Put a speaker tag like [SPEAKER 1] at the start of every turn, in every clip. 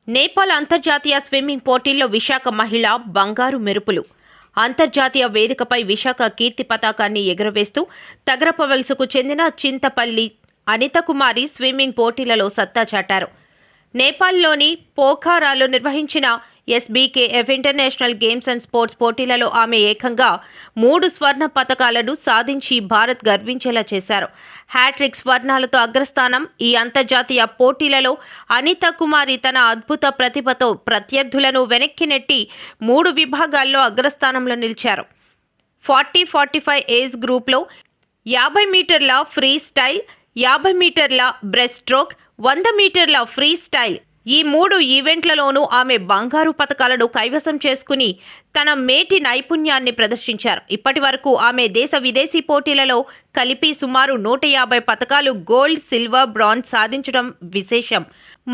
[SPEAKER 1] నేపాల్ అంతర్జాతీయ స్విమ్మింగ్ పోటీల్లో విశాఖ మహిళ బంగారు మెరుపులు. అంతర్జాతీయ వేదికపై విశాఖ కీర్తి పతాకాన్ని ఎగురవేస్తూ తగరపవలసకు చెందిన చింతపల్లి అనితకుమారి స్విమ్మింగ్ పోటీలలో సత్తా చాటారు. నేపాల్లోని పోఖారాలో నిర్వహించిన ఎస్బీకేఎఫ్ ఇంటర్నేషనల్ గేమ్స్ అండ్ స్పోర్ట్స్ పోటీలలో ఆమె ఏకంగా 3 స్వర్ణ పతకాలను సాధించి భారత్ గర్వించేలా చేశారు. హ్యాట్రిక్ స్వర్ణాలతో అగ్రస్థానం. ఈ అంతర్జాతీయ పోటీలలో అనిత కుమారి తన అద్భుత ప్రతిభతో ప్రత్యర్థులను వెనక్కి నెట్టి 3 విభాగాల్లో అగ్రస్థానంలో నిలిచారు. 40-45 ఏజ్ గ్రూప్లో 50 మీటర్ల ఫ్రీ స్టైల్, 50 మీటర్ల బ్రెస్ట్ స్ట్రోక్, 100 మీటర్ల ఫ్రీ స్టైల్ ఈ 3 ఈవెంట్లలోనూ ఆమె బంగారు పతకాలను కైవసం చేసుకుని తన మేటి నైపుణ్యాన్ని ప్రదర్శించారు. ఇప్పటి వరకు ఆమె దేశ విదేశీ పోటీలలో కలిపి సుమారు 150 పతకాలు గోల్డ్, సిల్వర్, బ్రాంజ్ సాధించడం విశేషం.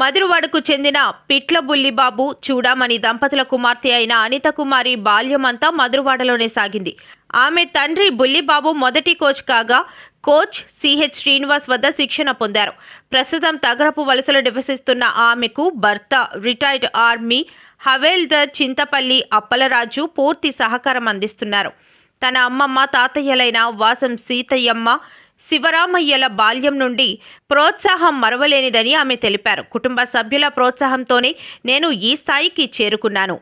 [SPEAKER 1] మధురవాడకు చెందిన పిట్ల బుల్లిబాబు చూడామణి దంపతుల కుమార్తె అయిన అనిత కుమారి బాల్యమంతా మధురవాడలోనే సాగింది. ఆమె తండ్రి బుల్లిబాబు మొదటి కోచ్ కాగా కోచ్ సిహెచ్ శ్రీనివాస్ వద్ద శిక్షణ పొందారు. ప్రస్తుతం తగరపు వలసలో నివసిస్తున్న ఆమెకు భర్త రిటైర్డ్ ఆర్మీ హవేల్దార్ చింతపల్లి అప్పలరాజు పూర్తి సహకారం అందిస్తున్నారు. తన అమ్మమ్మ, తాతయ్యలైన వాసం సీతయ్యమ్మ, శివరామయ్యల బాల్యం నుండి ప్రోత్సాహం మరవలేనిదని ఆమె తెలిపారు. కుటుంబ సభ్యుల ప్రోత్సాహంతోనే నేను ఈ స్థాయికి చేరుకున్నాను.